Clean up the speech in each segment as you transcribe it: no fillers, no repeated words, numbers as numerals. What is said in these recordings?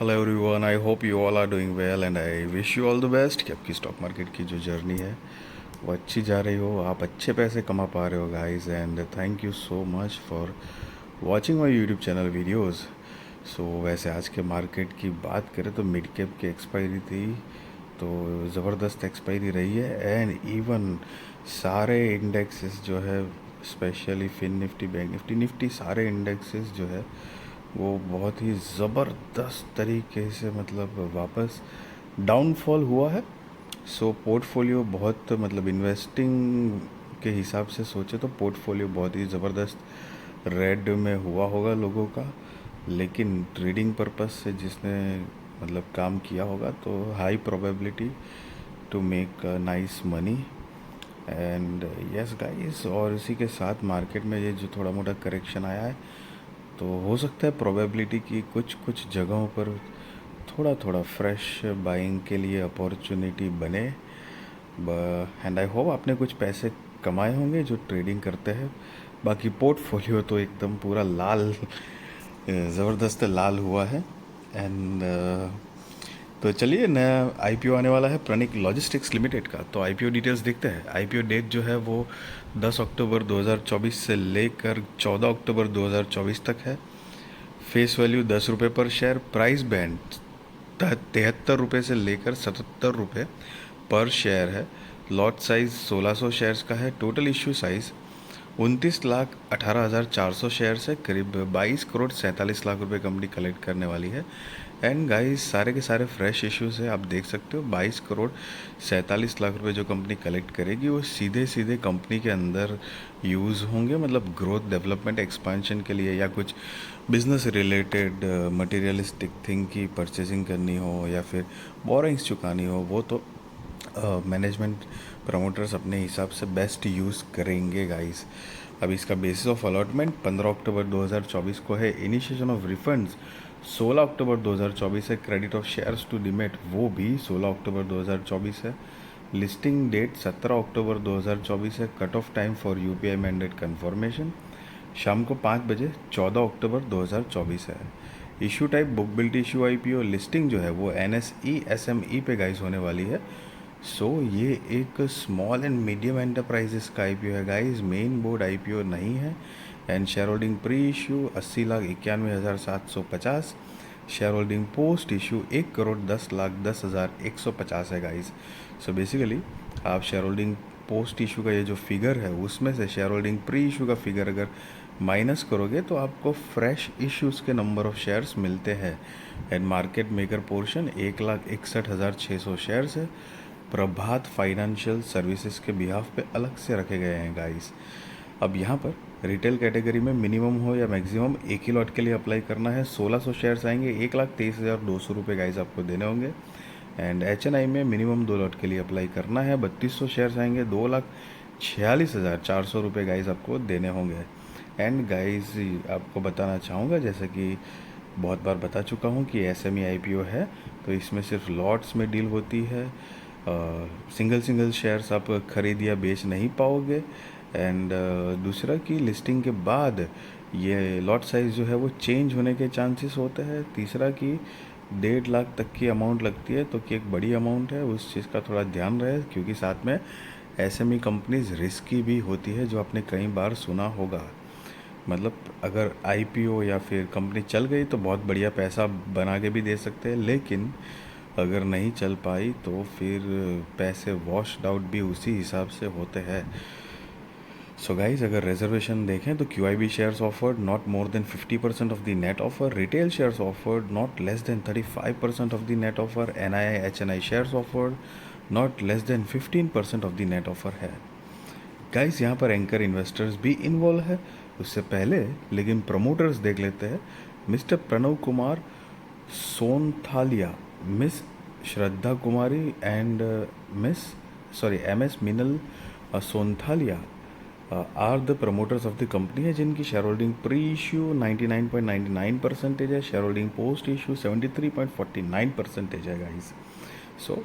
Hello everyone, I hope you all are doing well and I wish you all the best कि आपकी stock market की जो journey है वो अच्छी जा रही हो, आप अच्छे पैसे कमा पा रहे हो guys. And thank you so much for watching my YouTube channel videos. So वैसे आज के मार्केट की बात करें तो मिड कैप की एक्सपायरी थी, तो ज़बरदस्त एक्सपायरी रही है। एंड इवन सारे इंडेक्सेस जो है, specially Fin Nifty, Bank Nifty, सारे इंडेक्सेस जो है वो बहुत ही ज़बरदस्त तरीके से मतलब वापस डाउनफॉल हुआ है। सो पोर्टफोलियो बहुत मतलब इन्वेस्टिंग के हिसाब से सोचे तो पोर्टफोलियो बहुत ही ज़बरदस्त रेड में हुआ होगा लोगों का, लेकिन ट्रेडिंग पर्पस से जिसने मतलब काम किया होगा तो high probability to make nice money. And yes guys, और इसी के साथ मार्केट में ये जो थोड़ा मोटा करेक्शन आया है तो हो सकता है प्रोबेबिलिटी की कुछ कुछ जगहों पर थोड़ा थोड़ा फ्रेश बाइंग के लिए अपॉर्चुनिटी बने। एंड आई होप आपने कुछ पैसे कमाए होंगे जो ट्रेडिंग करते हैं। बाकी पोर्टफोलियो तो एकदम पूरा लाल, ज़बरदस्त लाल हुआ है। एंड तो चलिए, नया आईपीओ आने वाला है प्रणिक लॉजिस्टिक्स लिमिटेड का, तो आईपीओ डिटेल्स देखते हैं। आईपीओ डेट जो है वो 10 अक्टूबर 2024 से लेकर 14 अक्टूबर 2024 तक है। फेस वैल्यू 10 रुपये पर शेयर, प्राइस बैंड 73 रुपये से लेकर 77 रुपये पर शेयर है। लॉट साइज 1600 शेयर्स का है। टोटल इश्यू साइज 29,18,400 शेयर है। करीब 22 करोड़ 47 लाख रुपए कंपनी कलेक्ट करने वाली है। एंड गाइस, सारे के सारे फ्रेश इश्यूज है, आप देख सकते हो। 22 करोड़ 47 लाख रुपए जो कंपनी कलेक्ट करेगी वो सीधे सीधे कंपनी के अंदर यूज़ होंगे, मतलब ग्रोथ, डेवलपमेंट, एक्सपेंशन के लिए, या कुछ बिजनेस रिलेटेड मटेरियलिस्टिक थिंग की परचेजिंग करनी हो या फिर बोरिंग्स चुकानी हो, वो तो मैनेजमेंट प्रमोटर्स अपने हिसाब से बेस्ट यूज़ करेंगे गाइस। अब इसका बेसिस ऑफ अलॉटमेंट 15 अक्टूबर 2024 को है। इनिशिएशन ऑफ रिफंड्स 16 अक्टूबर 2024 है। Credit of shares to demat वो भी 16 अक्टूबर 2024 है। लिस्टिंग डेट 17 अक्टूबर 2024 है। Cut off time for UPI mandate confirmation शाम को 5 बजे 14 अक्टूबर 2024 है। Issue type book built issue IPO. Listing जो है वो एनएसई एसएमई पे गाइस होने वाली है। सो ये एक स्मॉल एंड मीडियम एंटरप्राइजेस का आईपीओ है गाइस, मेन बोर्ड आईपीओ नहीं है। And share holding pre issue 80,91,750। Share holding post issue 1,10,10,150 है गाइस। सो बेसिकली आप शेयर होल्डिंग पोस्ट इशू का ये जो फिगर है उसमें से शेयर होल्डिंग प्री इशू का फिगर अगर माइनस करोगे तो आपको फ्रेश इश्यूज़ के नंबर ऑफ शेयर्स मिलते हैं। And market maker portion 1,61,600 shares है। प्रभात फाइनेंशियल सर्विसेज के बिहाफ पे अलग से रखे गए हैं गाइस। अब यहाँ पर रिटेल कैटेगरी में मिनिमम हो या मैक्सिमम एक ही लॉट के लिए अप्लाई करना है। 1600 शेयर्स आएंगे, 1,23,200 रुपये गाइस आपको देने होंगे। एंड एचएनआई में मिनिमम 2 लॉट के लिए अप्लाई करना है। 3200 शेयर्स आएंगे, 2,46,400 रुपये गाइस आपको देने होंगे। एंड गाइस, आपको बताना चाहूँगा, जैसे कि बहुत बार बता चुका हूँ कि एसएमई आईपीओ है तो इसमें सिर्फ लॉट्स में डील होती है। सिंगल सिंगल शेयर्स आप खरीद या बेच नहीं पाओगे। एंड दूसरा कि लिस्टिंग के बाद ये लॉट साइज़ जो है वो चेंज होने के चांसेस होते हैं। तीसरा कि 1.5 लाख तक की अमाउंट लगती है, तो कि एक बड़ी अमाउंट है, उस चीज़ का थोड़ा ध्यान रहे, क्योंकि साथ में एसएमई कंपनीज रिस्की भी होती है, जो आपने कई बार सुना होगा। मतलब अगर आईपीओ या फिर कंपनी चल गई तो बहुत बढ़िया पैसा बना के भी दे सकते हैं, लेकिन अगर नहीं चल पाई तो फिर पैसे वॉश्ड आउट भी उसी हिसाब से होते हैं। सो गाइज, अगर रिजर्वेशन देखें तो QIB shares offered not more than 50% of the net offer. Retail shares offered not less than 35% of the net offer. NII HNI shares offered not less than 15% of the net offer है। Guys, यहाँ पर anchor investors भी involve है। उससे पहले लेकिन promoters देख लेते हैं। Mister Pranav Kumar Sonthalia, miss Shraddha Kumari and MS Minal Sonthalia are the promoters of the company है, जिनकी शेयर होल्डिंग प्री इशू 99.99% है। शेयर होल्डिंग पोस्ट इशू 73.49% है गाइस। सो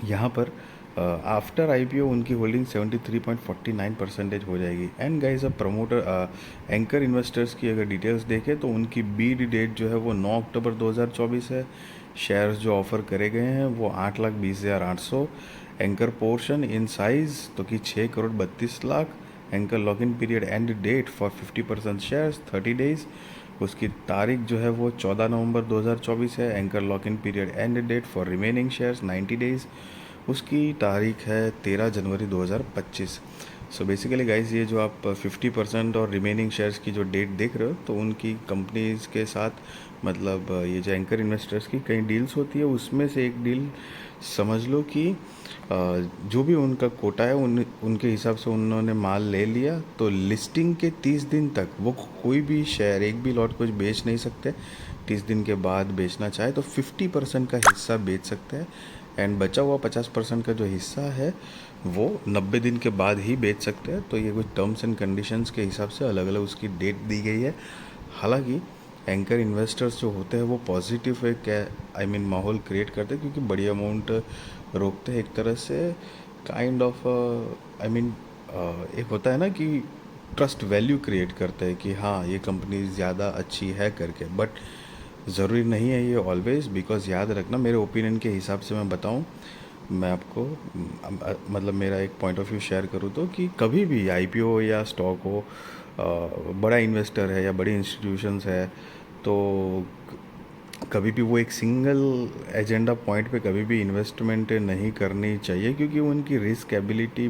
यहाँ पर आफ्टर आईपीओ उनकी होल्डिंग 73.49% हो जाएगी। एंड गाइस अब प्रमोटर एंकर इन्वेस्टर्स की अगर डिटेल्स देखें तो उनकी बीड डेट जो है वो 9 अक्टूबर 2024 है। शेयर्स जो ऑफर करे गए हैं वो 8,20,800। एंकर पोर्शन इन साइज तो कि 6,32,00,000। Anchor lock in period end date for 50% shares 30 days. उसकी तारीख जो है वो 14 नवंबर 2024 है। Anchor lock in period end date for remaining shares 90 days. उसकी तारीख है 13 जनवरी 2025। सो बेसिकली गाइस ये जो आप 50% और रिमेनिंग शेयर्स की जो डेट देख रहे हो तो उनकी कंपनीज के साथ मतलब ये जो एंकर इन्वेस्टर्स की कई डील्स होती है, उसमें से एक डील समझ लो कि जो भी उनका कोटा है उनके हिसाब से उन्होंने माल ले लिया तो लिस्टिंग के 30 दिन तक वो कोई भी शेयर एक भी लॉट कुछ बेच नहीं सकते। 30 दिन के बाद बेचना चाहे तो 50% का हिस्सा बेच सकते हैं। एंड बचा हुआ 50% का जो हिस्सा है वो 90 दिन के बाद ही बेच सकते हैं। तो ये कुछ टर्म्स एंड कंडीशंस के हिसाब से अलग अलग उसकी डेट दी गई है। हालांकि एंकर इन्वेस्टर्स जो होते हैं वो पॉजिटिव एक आई मीन माहौल क्रिएट करते हैं, क्योंकि बड़ी अमाउंट रोकते हैं एक तरह से। काइंड ऑफ आई मीन एक होता है ना कि ट्रस्ट वैल्यू क्रिएट करते हैं कि हाँ ये कंपनी ज़्यादा अच्छी है करके। बट ज़रूरी नहीं है ये ऑलवेज, बिकॉज याद रखना मेरे ओपिनियन के हिसाब से मैं बताऊँ, मैं आपको मतलब मेरा एक पॉइंट ऑफ व्यू शेयर करूँ तो कि कभी भी आईपीओ या स्टॉक हो, बड़ा इन्वेस्टर है या बड़ी इंस्टीट्यूशंस है तो कभी भी वो एक सिंगल एजेंडा पॉइंट पे कभी भी इन्वेस्टमेंट नहीं करनी चाहिए, क्योंकि उनकी risk ability,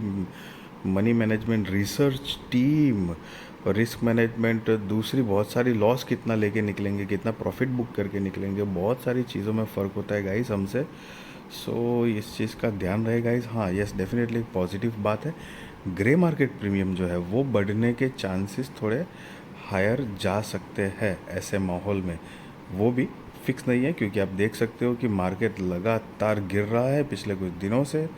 money management, research team और रिस्क मैनेजमेंट, दूसरी बहुत सारी लॉस कितना लेके निकलेंगे, कितना प्रॉफिट बुक करके निकलेंगे, बहुत सारी चीज़ों में फ़र्क होता है गाइस हमसे। सो इस चीज़ का ध्यान रहे गाइस। हाँ यस डेफिनेटली एक पॉजिटिव बात है, ग्रे मार्केट प्रीमियम जो है वो बढ़ने के चांसेस थोड़े हायर जा सकते हैं ऐसे माहौल में। वो भी फिक्स नहीं है, क्योंकि आप देख सकते हो कि मार्केट लगातार गिर रहा है पिछले कुछ दिनों से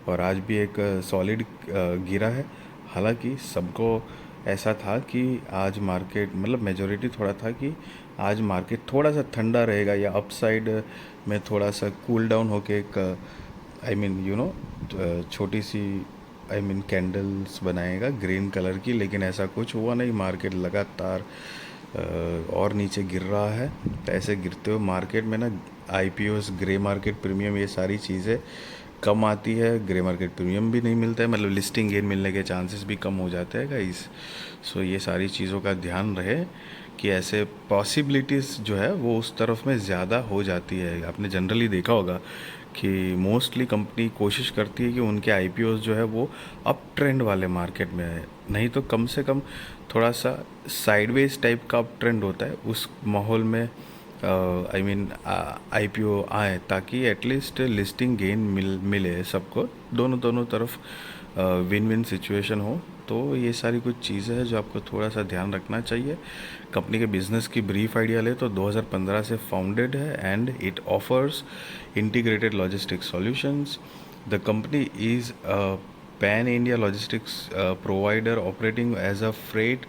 और आज भी एक सॉलिड गिरा है। हालांकि सबको ऐसा था कि आज मार्केट मतलब मेजॉरिटी थोड़ा था कि आज मार्केट थोड़ा सा ठंडा रहेगा या अपसाइड में थोड़ा सा कूल डाउन होके एक आई मीन यू नो छोटी सी आई मीन कैंडल्स बनाएगा ग्रीन कलर की, लेकिन ऐसा कुछ हुआ नहीं। मार्केट लगातार और नीचे गिर रहा है। तो ऐसे गिरते हुए मार्केट में ना आईपीओस, ग्रे मार्केट प्रीमियम, ये सारी चीज़ें कम आती है। ग्रे मार्केट प्रीमियम भी नहीं मिलता है, मतलब लिस्टिंग गेन मिलने के चांसेस भी कम हो जाते हैं गाइस। सो ये सारी चीज़ों का ध्यान रहे कि ऐसे पॉसिबिलिटीज़ जो है वो उस तरफ में ज़्यादा हो जाती है। आपने जनरली देखा होगा कि मोस्टली कंपनी कोशिश करती है कि उनके आईपीओस जो है वो अप ट्रेंड वाले मार्केट में है, नहीं तो कम से कम थोड़ा सा साइडवेज टाइप का अप ट्रेंड होता है उस माहौल में आई मीन आईपीओ आए, ताकि एटलीस्ट लिस्टिंग गेन मिले सबको, दोनों दोनों तरफ विन विन सिचुएशन हो। तो ये सारी कुछ चीज़ें हैं जो आपको थोड़ा सा ध्यान रखना चाहिए। कंपनी के बिजनेस की ब्रीफ आइडिया ले तो 2015 से फाउंडेड है and it offers integrated logistics solutions. The company is pan India logistics provider operating as a freight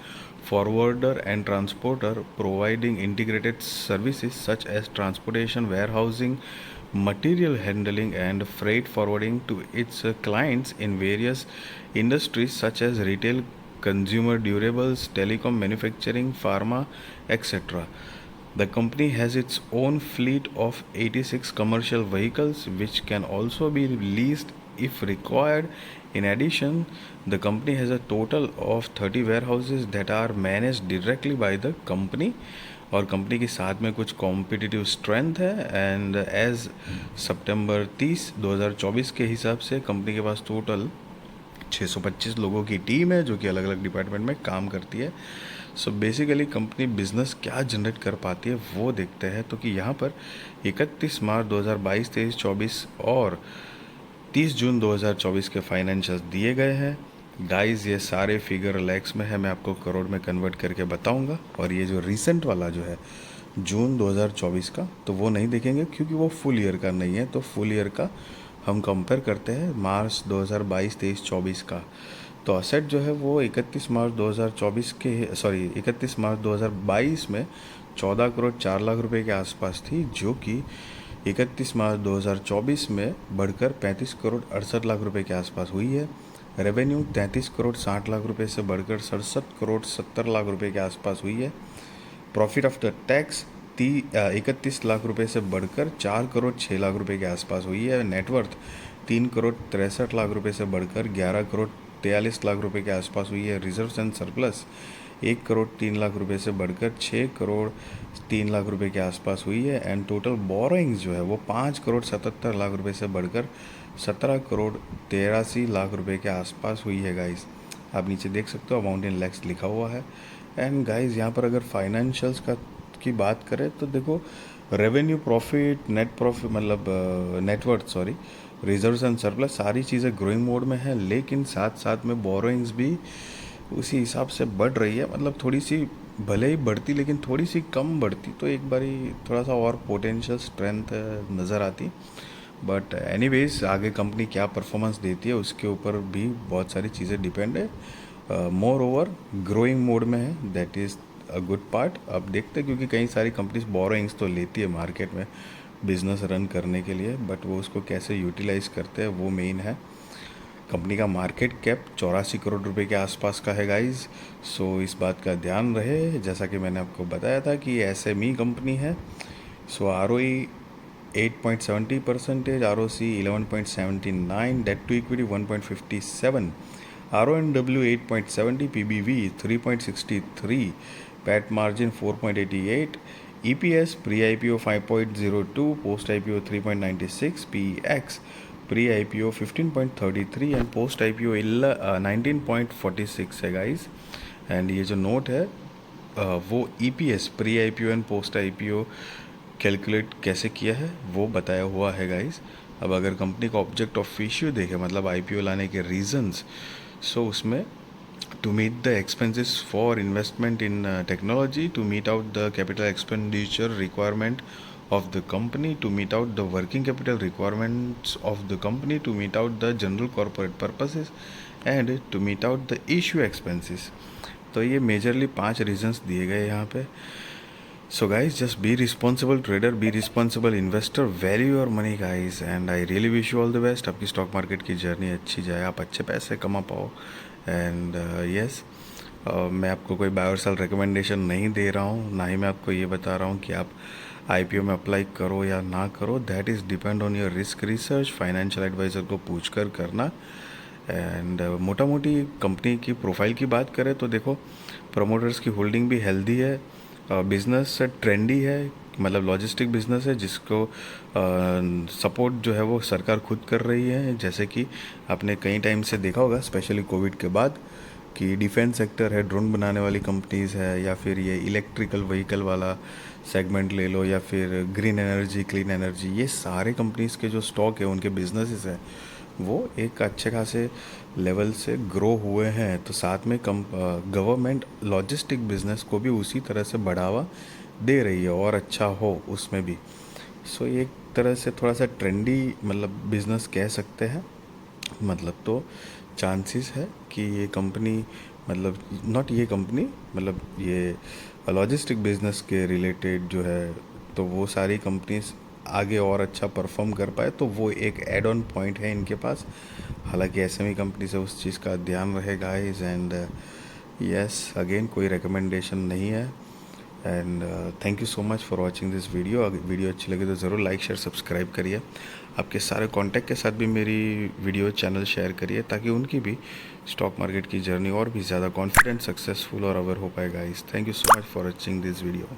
forwarder and transporter, providing integrated services such as transportation, warehousing, material handling and freight forwarding to its clients in various industries such as retail, consumer durables, telecom, manufacturing, pharma, etc. The company has its own fleet of 86 commercial vehicles which can also be leased if required. In addition, the company has a total of 30 warehouses that are managed directly by the company, और company के साथ में कुछ competitive strength है। And as सितंबर 30 2024 के हिसाब से company के पास टोटल 625 लोगों की टीम है जो कि अलग अलग डिपार्टमेंट में काम करती है। सो बेसिकली कंपनी बिजनेस क्या जनरेट कर पाती है वो देखते हैं। तो कि यहाँ पर 31 मार्च 2022, 23, 24 और 30 जून 2024 के फाइनेंशियल्स दिए गए हैं गाइस। ये सारे फिगर लैक्स में है, मैं आपको करोड़ में कन्वर्ट करके बताऊंगा। और ये जो रिसेंट वाला जो है जून 2024 का, तो वो नहीं देखेंगे क्योंकि वो फुल ईयर का नहीं है। तो फुल ईयर का हम कंपेयर करते हैं मार्च 2022, 23, 24 का। तो असेट जो है वो 31 मार्च 2024 के 31 मार्च 2022 में 14 करोड़ 4 लाख रुपए के आसपास थी, जो कि 31 मार्च 2024 में बढ़कर 35 करोड़ 68 लाख रुपए के आसपास हुई है। रेवेन्यू 33 करोड़ 60 लाख रुपए से बढ़कर 67 करोड़ 70 लाख रुपए के आसपास हुई है। प्रॉफिट आफ्टर टैक्स 31 लाख रुपए से बढ़कर 4 करोड़ 6 लाख रुपए के आसपास हुई है। नेटवर्थ 3 करोड़ 63 लाख रुपए से बढ़कर 11 करोड़ 43 लाख रुपए के आसपास हुई है। Reserves and surplus 1 crore 3 lakh रुपए से बढ़कर 6 करोड़ 3 लाख रुपए के आसपास हुई है। एंड टोटल बोरोइंग्स जो है वो 5 करोड़ 77 लाख रुपए से बढ़कर 17 करोड़ 83 लाख रुपए के आसपास हुई है गाइस। आप नीचे देख सकते हो अमाउंट इन लैक्स लिखा हुआ है। एंड गाइस यहाँ पर अगर फाइनेंशियल्स की बात करें तो देखो रेवेन्यू, प्रॉफिट, नेट प्रॉफिट मतलब net worth sorry, reserves and surplus सारी चीज़ें ग्रोइंग मोड में है, लेकिन साथ साथ में बोरोइंग्स भी उसी हिसाब से बढ़ रही है। मतलब थोड़ी सी भले ही बढ़ती लेकिन थोड़ी सी कम बढ़ती तो एक बारी थोड़ा सा और पोटेंशियल स्ट्रेंथ नज़र आती। बट एनीवेज आगे कंपनी क्या परफॉर्मेंस देती है उसके ऊपर भी बहुत सारी चीज़ें डिपेंड है। मोर ओवर ग्रोइंग मोड में है, that is a good part. अब देखते हैं क्योंकि कई सारी कंपनीज बोरोइंग्स तो लेती है मार्केट में बिजनेस रन करने के लिए, बट वो उसको कैसे यूटिलाइज़ करते हैं वो मेन है। कंपनी का मार्केट कैप 84 करोड़ रुपए के आसपास का है गाइस। सो इस बात का ध्यान रहे, जैसा कि मैंने आपको बताया था कि एसएमई कंपनी है। So ROE 8.70%, ROC 11.79, debt to equity 1.57, RONW 8.70, PBV 3.63, PAT margin 4.88, EPS pre-IPO 5.02, post-IPO 3.96, PEX pre-IPO 15.33 and post-IPO 19.46 है गाइस। एंड ये जो नोट है वो EPS pre-IPO and post-IPO calculate कैसे किया है वो बताया हुआ है गाइस। अब अगर कंपनी का ऑब्जेक्ट ऑफ इश्यू देखें मतलब IPO लाने के रीजंस, सो उसमें to meet the expenses for investment in technology, to meet out the capital expenditure requirement of the company, to meet out the working capital requirements of the company, to meet out the general corporate purposes and to meet out the issue expenses। तो ये majorly 5 reasons दिए गए यहाँ पे। So guys, just be responsible trader, be responsible investor, value your money guys, and I really wish you all the best। आपकी stock market की journey अच्छी जाए, आप अच्छे पैसे कमा पाओ। एंड यस, मैं आपको कोई बाय और सेल रिकमेंडेशन नहीं दे रहा हूँ, ना ही मैं आपको ये बता रहा हूँ कि आप IPO में अप्लाई करो या ना करो। That is depend on your risk research, financial advisor को पूछ कर करना। एंड मोटा मोटी कंपनी की प्रोफाइल की बात करें तो देखो प्रमोटर्स की होल्डिंग भी हेल्दी है, बिज़नेस ट्रेंडी है, मतलब लॉजिस्टिक बिज़नेस है जिसको सपोर्ट जो है वो सरकार खुद कर रही है। जैसे कि आपने कई टाइम से देखा होगा स्पेशली कोविड के बाद कि डिफेंस सेक्टर है, ड्रोन बनाने वाली कंपनीज़ है, या फिर ये इलेक्ट्रिकल व्हीकल वाला सेगमेंट ले लो, या फिर ग्रीन एनर्जी, क्लीन एनर्जी, ये सारे कंपनीज़ के जो स्टॉक है उनके बिजनेसेस है वो एक अच्छे खासे लेवल से ग्रो हुए हैं। तो साथ में गवर्नमेंट लॉजिस्टिक बिजनेस को भी उसी तरह से बढ़ावा दे रही है और अच्छा हो उसमें भी। सो एक तरह से थोड़ा सा ट्रेंडी मतलब बिजनेस कह सकते हैं। मतलब तो चांसेस है कि ये कंपनी मतलब नॉट ये कंपनी मतलब ये लॉजिस्टिक बिजनेस के रिलेटेड जो है तो वो सारी कंपनीज आगे और अच्छा परफॉर्म कर पाए, तो वो एक एड ऑन पॉइंट है इनके पास। हालांकि एसएमई कंपनी से उस चीज़ का ध्यान रहेगा। एंड यस अगेन कोई रिकमेंडेशन नहीं है। And thank you so much for watching this video. अगर वीडियो अच्छी लगे तो ज़रूर लाइक शेयर सब्सक्राइब करिए। आपके सारे कॉन्टैक्ट के साथ भी मेरी वीडियो चैनल शेयर करिए ताकि उनकी भी स्टॉक मार्केट की जर्नी और भी ज़्यादा कॉन्फिडेंट, सक्सेसफुल और अवेयर हो पाएगा। Thank you so much for watching this video.